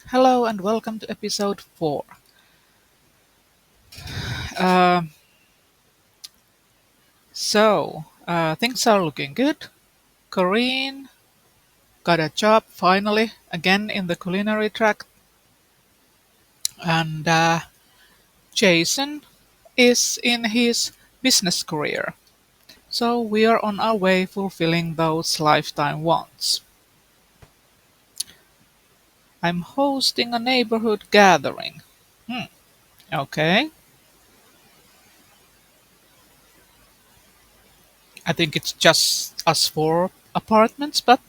Hello and welcome to episode 4. Uh, things are looking good. Corinne got a job finally, again in the culinary track, and Jason is in his business career. So we are on our way fulfilling those lifetime wants. I'm hosting a neighborhood gathering. Hmm, okay. I think it's just us four apartments, but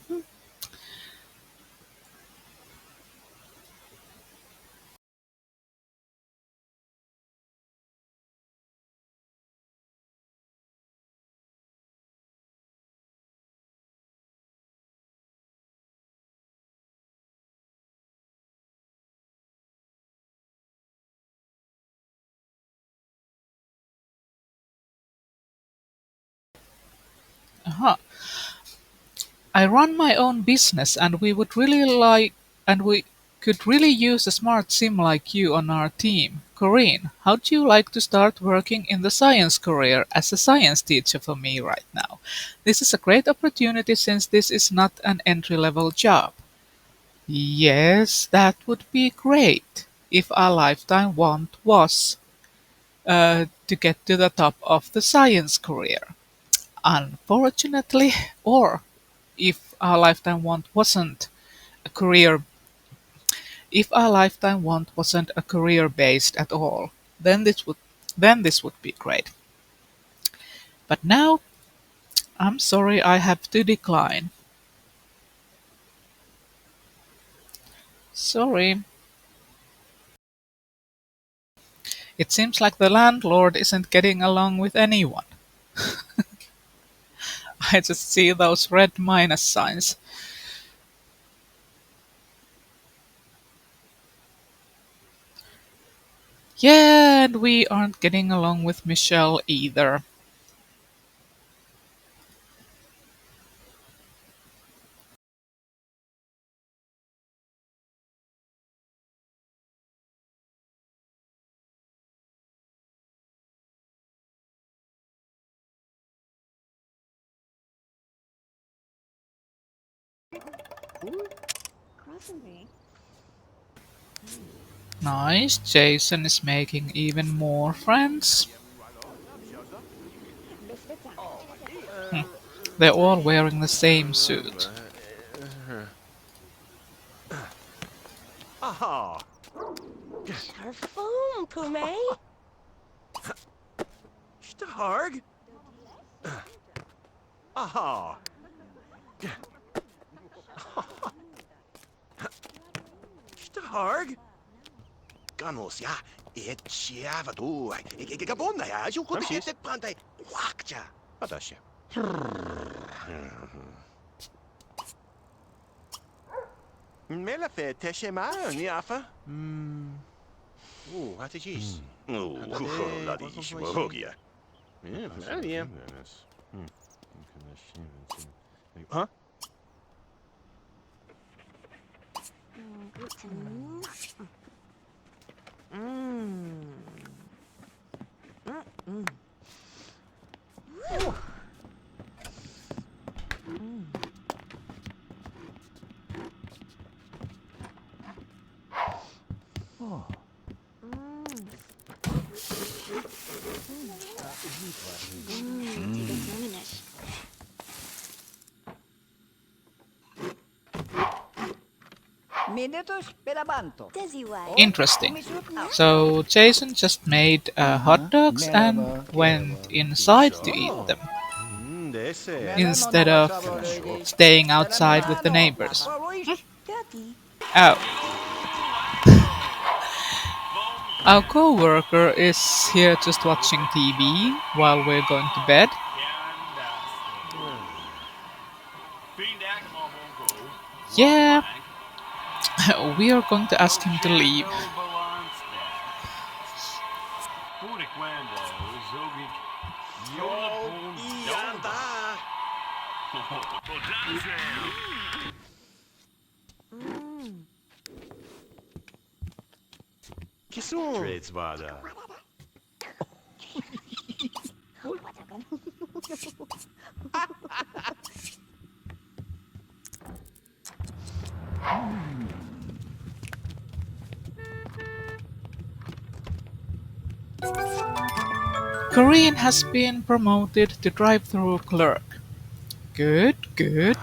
uh I run my own business and we could really use a smart sim like you on our team. Corinne, how'd you like to start working in the science career as a science teacher for me right now? This is a great opportunity since this is not an entry level job. Yes, that would be great if our lifetime want was to get to the top of the science career. Unfortunately, or if our lifetime want wasn't a career if our lifetime want wasn't a career based at all, then this would be great. But now I'm sorry I have to decline. Sorry. It seems like the landlord isn't getting along with anyone. I just see those red minus signs. Yeah, and we aren't getting along with Michelle either. Nice, Jason is making even more friends. Hmm, they're all wearing the same suit. Aha! Sharfoom, Pume. Starg? Aha! Starg? Ganus, ja, etjava du. Ik gabonda, ja, je kunt het brandai. Wakja. Wat is je? Melafe teshema, niafa. Wat is is? La di ishmogia. Ja, Huh? Minutos pelabanto. Interesting. So Jason just made hot dogs and Merhaba. went inside to eat them Dese. instead of staying outside with the neighbors. Oh, our coworker is here just watching TV while we're going to bed. Yeah, we are going to ask him to leave. Ianda. Tradeswater. Corinne has been promoted to drive-through clerk. Good, good.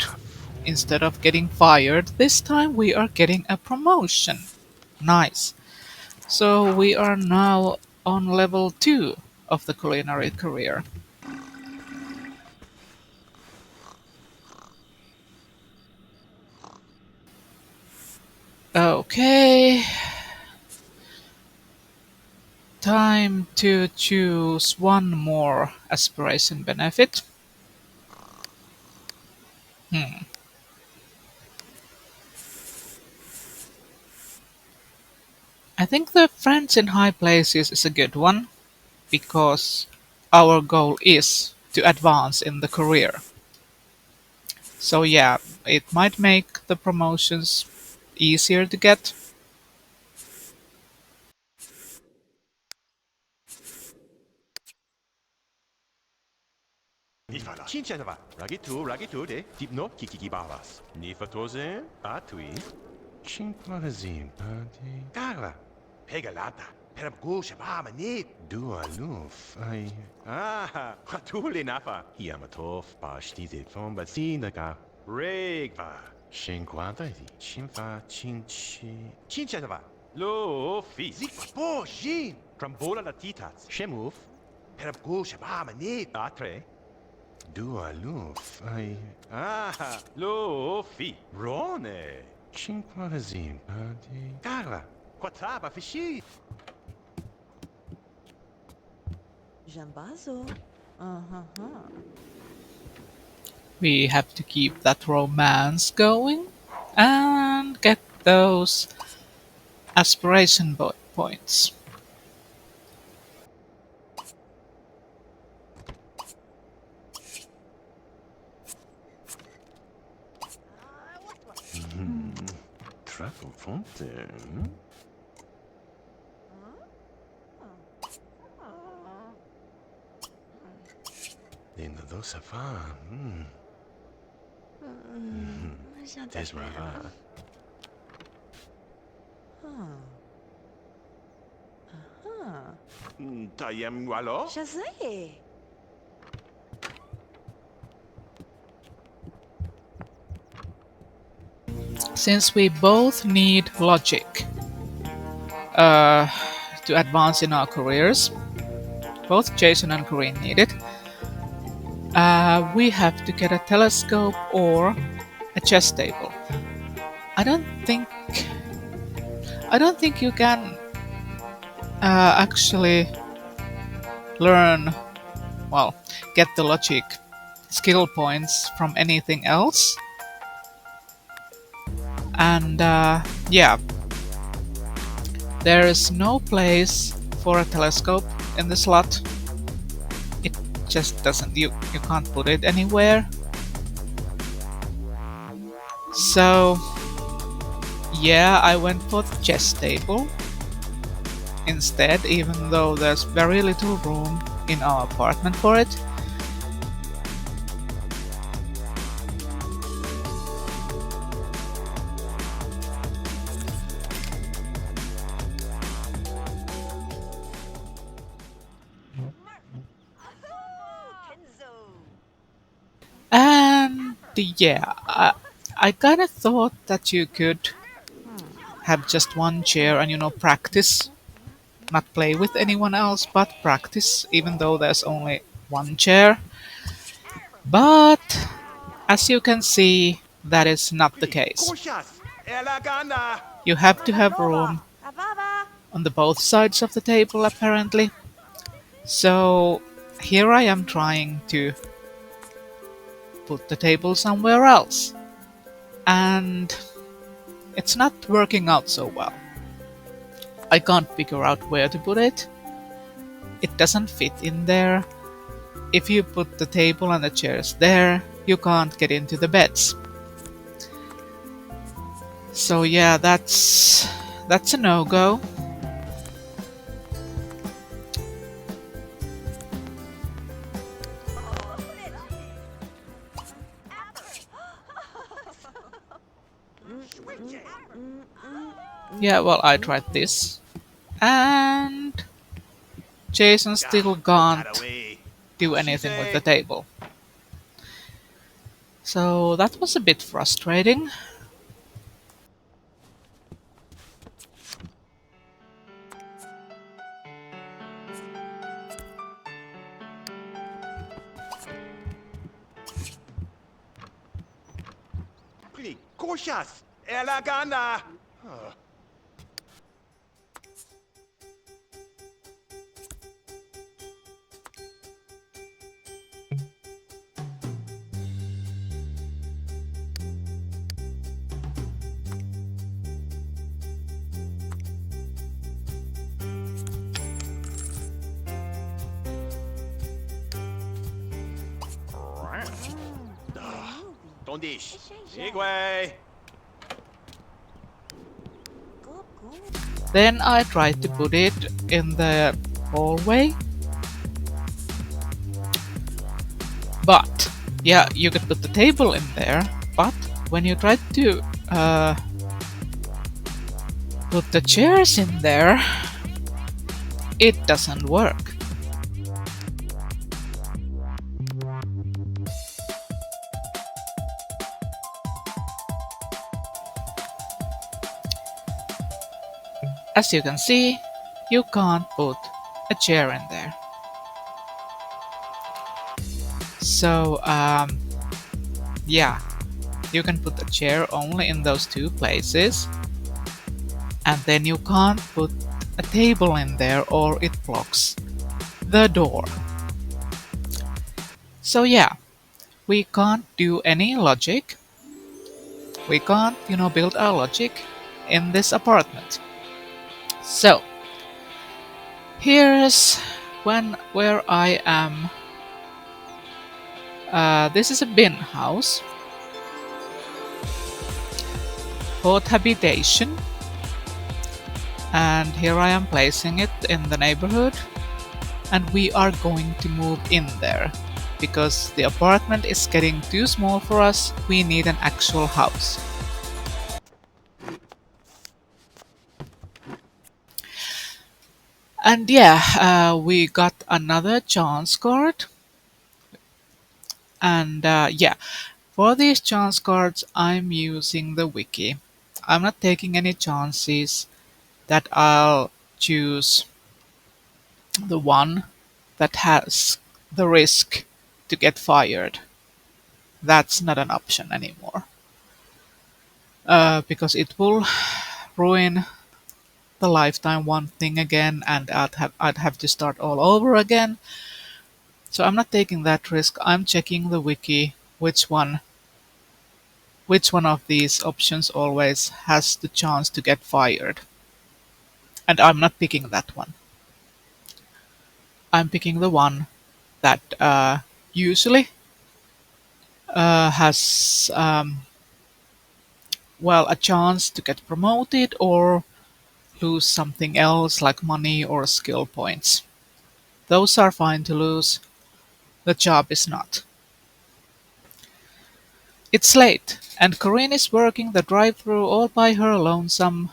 Instead of getting fired, this time we are getting a promotion. Nice. So we are now on level 2 of the culinary career. Okay, time to choose one more aspiration benefit. Hmm. I think the friends in high places is a good one because our goal is to advance in the career. So yeah, it might make the promotions easier to get. Cincenava, ragi tu de, dipno kiki balas. Nifatozen, atui. Cinquanazim, pati. Carla, pegalata, perabgusha bama nit. Dua luf, ai. Ah, hatuli nafa. Yamatov, pastizit von basinaga. Regva. Cinquanta di, cinfa, cinci. Cincenava, lo fi. Zikwa po, jin. Trambola la titats. Shemuf. Perabgusha bama nit. Atre. Dua luf, ai. Ah, lufi. Rone. Cinquanazim, pati. Carla, quattaba fisci. Jambazo. Uh-huh. We have to keep that romance going and get those aspiration points. Truffle fontaine. Linda dosa fa. Desbrava. Tayem alors? Shazay. Since we both need logic uh, to advance in our careers, both Jason and Corinne need it, we have to get a telescope or a chess table. I don't think I don't think you can actually learn, well, get the logic skill points from anything else. And yeah, there is no place for a telescope in the slot. It just doesn't, you can't put it anywhere. So yeah, I went for the chess table instead, even though there's very little room in our apartment for it. And yeah, I kind of thought that you could have just one chair and practice, not play with anyone else, but practice, even though there's only one chair. But as you can see, that is not the case. Koshas, elagana. You have to have room Avava. on the both sides of the table, apparently. So here I am trying to put the table somewhere else. And it's not working out so well. I can't figure out where to put it. It doesn't fit in there. If you put the table and the chairs there, you can't get into the beds. So yeah, that's a no-go. Switch it. Yeah, well, I tried this. And Jason Ah, still put that can't away. do She anything with the say. table. So that was a bit frustrating. Precocious. Elegana. Huh. Ah, Tondish. Igwe. Then I tried to put it in the hallway. But, yeah, you could put the table in there, but when you try to put the chairs in there, it doesn't work. As you can see, you can't put a chair in there. So, yeah, you can put a chair only in those two places, and then you can't put a table in there or it blocks the door. So, yeah, we can't do any logic. We can't, build our logic in this apartment. So, here's where I am. This is a bin house called habitation, and here I am placing it in the neighborhood, and we are going to move in there because the apartment is getting too small for us. We need an actual house. And yeah, we got another chance card, and yeah, for these chance cards I'm using the wiki. I'm not taking any chances that I'll choose the one that has the risk to get fired. That's not an option anymore. Because it will ruin the lifetime one thing again, and I'd have to start all over again. So I'm not taking that risk. I'm checking the wiki which one of these options always has the chance to get fired. And I'm not picking that one. I'm picking the one that usually has well, a chance to get promoted or lose something else like money or skill points. Those are fine to lose, the job is not. It's late, and Corinne is working the drive-through all by her lonesome.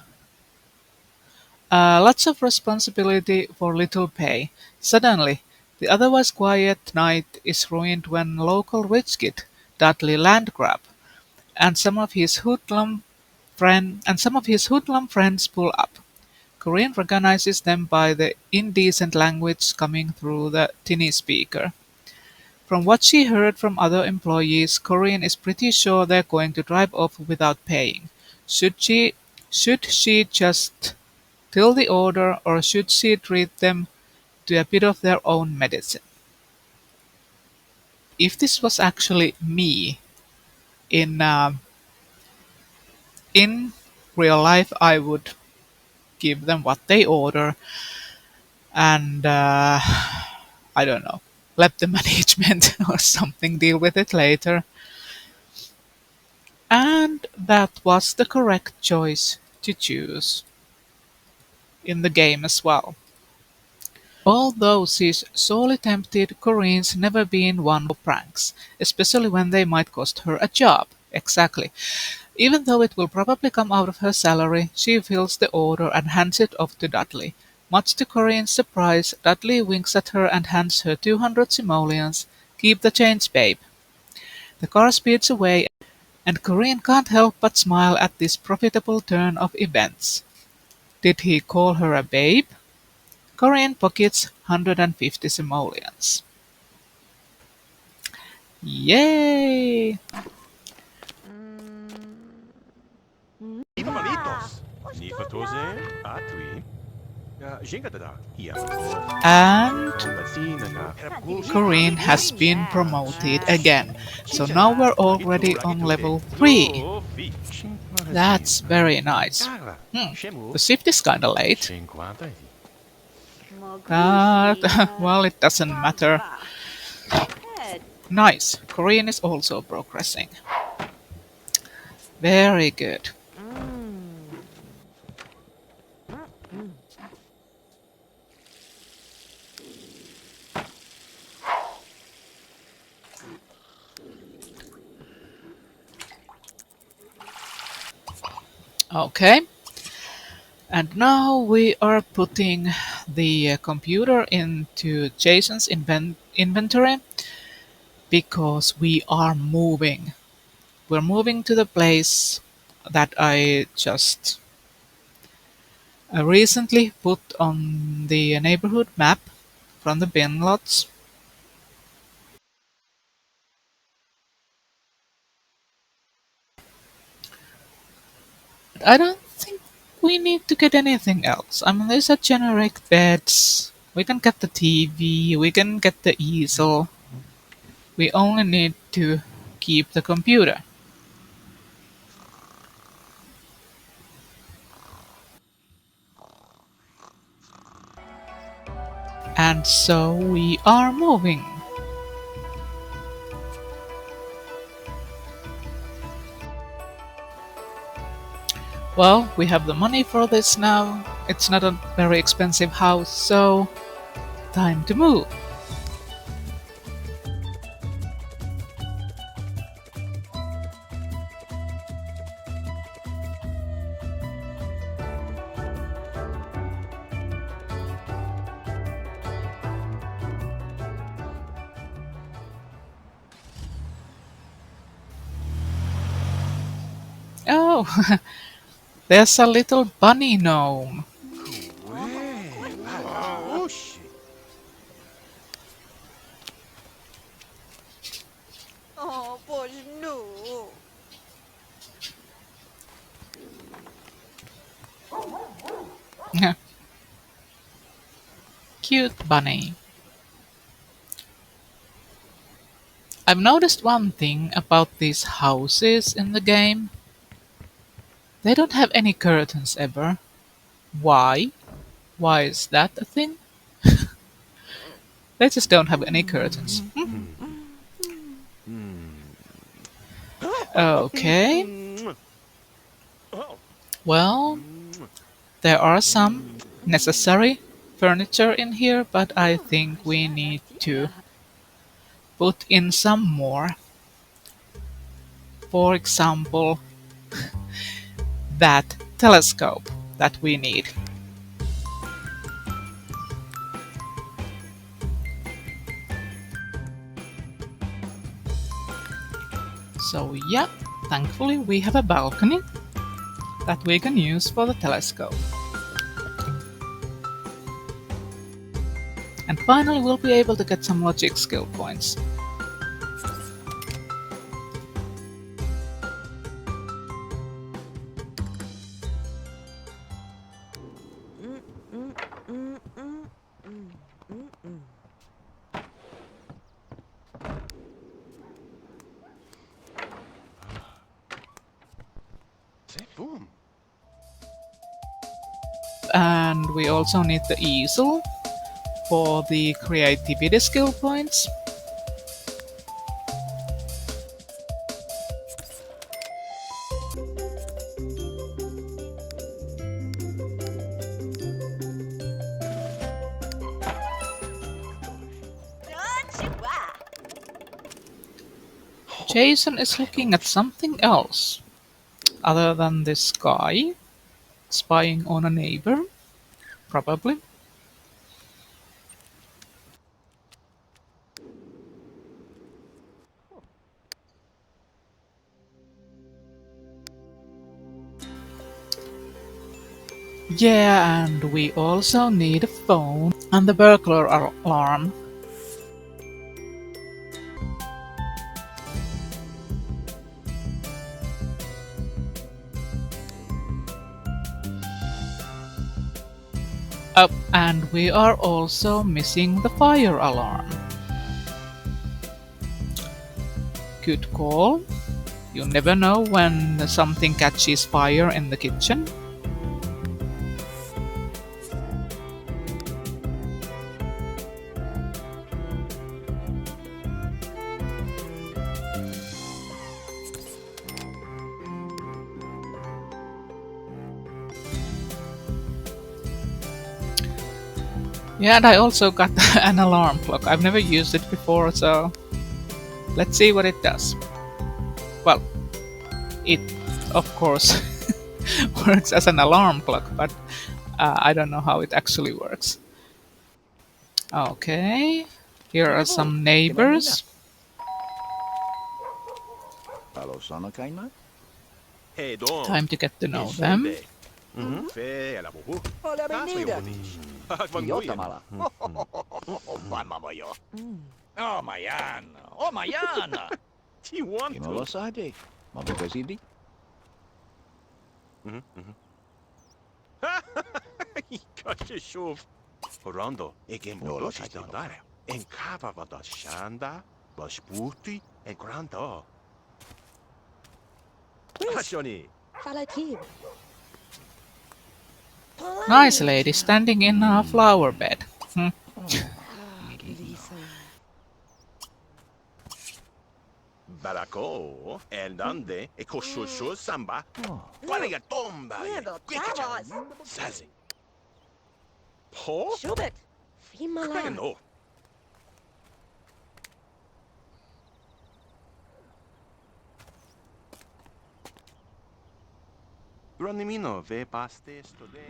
Lots of responsibility for little pay. Suddenly, the otherwise quiet night is ruined when local rich kid, Dudley Landgrab, and some of his hoodlum friends pull up. Corinne recognizes them by the indecent language coming through the tinny speaker. From what she heard from other employees, Corinne is pretty sure they're going to drive off without paying. Should she should she just fill the order, or should she treat them to a bit of their own medicine? If this was actually me in real life, I would give them what they order, and I don't know, let the management or something deal with it later. And that was the correct choice to choose in the game as well. Although she's sorely tempted, Corinne's never been one for pranks, especially when they might cost her a job. Exactly. Even though it will probably come out of her salary, she fills the order and hands it off to Dudley. Much to Corinne's surprise, Dudley winks at her and hands her 200 simoleons. Keep the change, babe. The car speeds away, and Corinne can't help but smile at this profitable turn of events. Did he call her a babe? Corinne pockets 150 simoleons. Yay! Viva Malitos! Что Nifa Toze, Atui. Jinga da. Yamato. And Batsina na Corinne has been promoted again, so now we're already on level 3. That's very nice. The shift is kinda late. But, well, it doesn't matter. Head. Nice, Corinne is also progressing. Very good. Okay, and now we are putting the computer into Jason's inventory because we are moving. We're moving to the place that I just recently put on the neighborhood map from the bin lots. I don't think we need to get anything else. I mean, there's a generic beds. We can get the TV. We can get the easel. We only need to keep the computer. And so we are moving. Well, we have the money for this now. It's not a very expensive house, so time to move. Oh, there's a little bunny gnome. Whoosh. Oh, pois no. Cute bunny. I've noticed one thing about these houses in the game. They don't have any curtains ever. Why? Why is that a thing? They just don't have any curtains. Okay, well, there are some necessary furniture in here, but I think we need to put in some more. For example, that telescope that we need. So yeah, thankfully we have a balcony that we can use for the telescope. And finally we'll be able to get some logic skill points. Boom. And we also need the easel for the creativity skill points. Jason is looking at something else. other than this guy spying on a neighbor, probably. Yeah, and we also need a phone and the burglar alarm. Oh, and we are also missing the fire alarm. Good call. You never know when something catches fire in the kitchen. Yeah, and I also got an alarm clock. I've never used it before, so let's see what it does. Well, it of course works as an alarm clock, but I don't know how it actually works. Okay, here are some neighbors. Hei Dom. Time to get to know them. Insonde. Fe la buhu. Hola, Taas Benita. jotis. Van goeien. Mamma jo. Oh, Mariana. Oh, Mariana. Ti want Che non to. lo sa te. Ma per così di? Kanske tjov. Orlando, ik en Oh, lo bodoshi sai te. standare. En kava vada shanda, va sputi en granda. Johnny. Falakim. Nice lady standing in a flower bed. Lisa. Barako, Eldande, e Koshushu Samba. Oh. Quale tomba? Miedo, chavos. Sazi. Po? Schubert. Fimala. No. Granimino, ve paste sto de.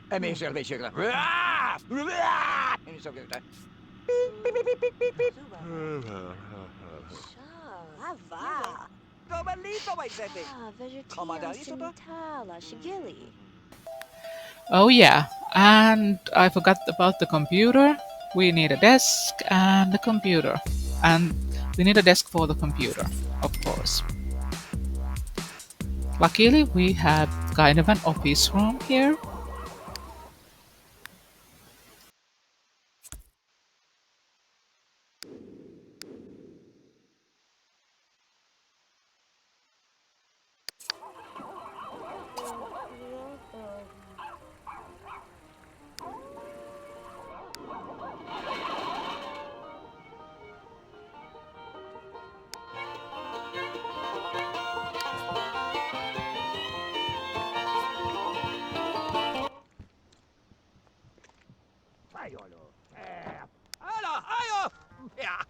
E mi serve c'era. Ah! Ah! E mi so che sta. Ava. Domalito vai sete. Come da Vegetation isso, tá? Sintala. Shigili. Oh yeah, and I forgot about the computer. We need a desk and a computer. And we need a desk for the computer, of course. Luckily, we have kind of an office room here. Aiolo. Ala, aio! Ja.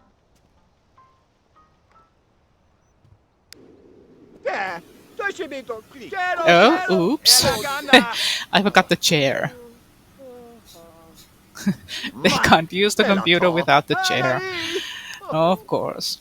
Toshi bito. Oh, oops. I forgot the chair. They can't use the computer without the chair. Of course.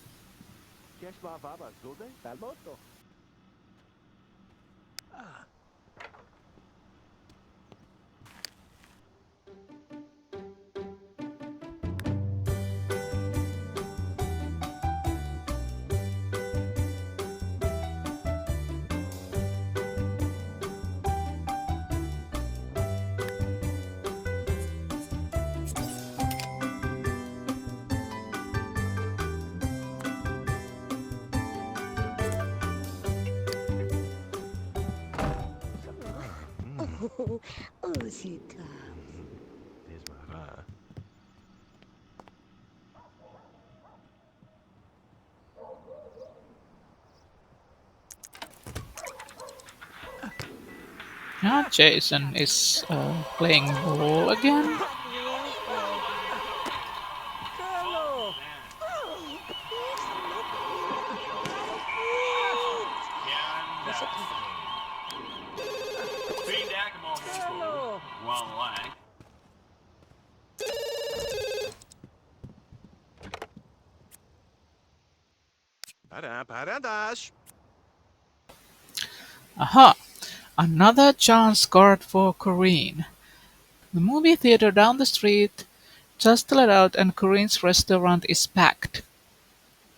Usita. Now Jason is playing ball again. Hello. Parandash. Aha! Another chance card for Corinne. The movie theater down the street just let out and Corinne's restaurant is packed.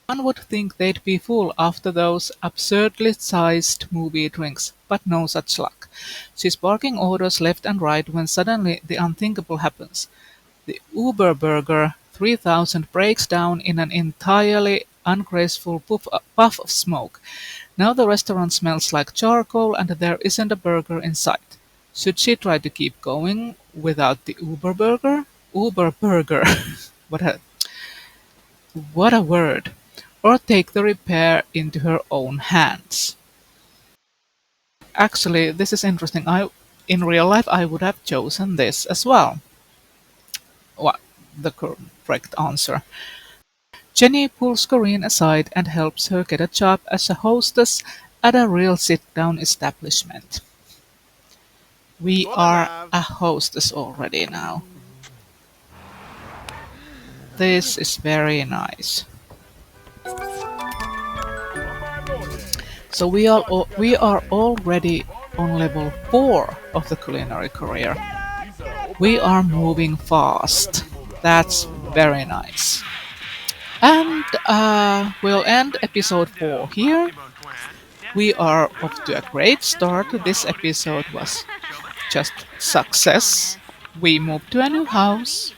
One would think they'd be full after those absurdly sized movie drinks, but no such luck. She's barking orders left and right when suddenly the unthinkable happens. The Uber Burger 3000 breaks down in an entirely ungraceful puff of smoke. Now the restaurant smells like charcoal and there isn't a burger in sight. Should she try to keep going without the Uber Burger? Uber Burger. what a what a word. Or take the repair into her own hands. Actually, this is interesting. In real life, I would have chosen this as well. What the correct answer. Jenny pulls Corinne aside and helps her get a job as a hostess at a real sit-down establishment. We are Godadav. a hostess already now. This is very nice. So we are already on level 4 of the culinary career. We are moving fast. That's very nice. And we'll end episode 4 here. We are off to a great start. This episode was just success. We moved to a new house,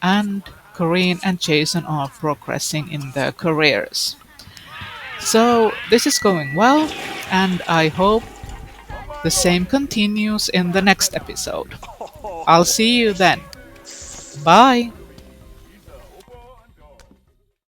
and Corinne and Jason are progressing in their careers. So this is going well, and I hope the same continues in the next episode. I'll see you then. Bye.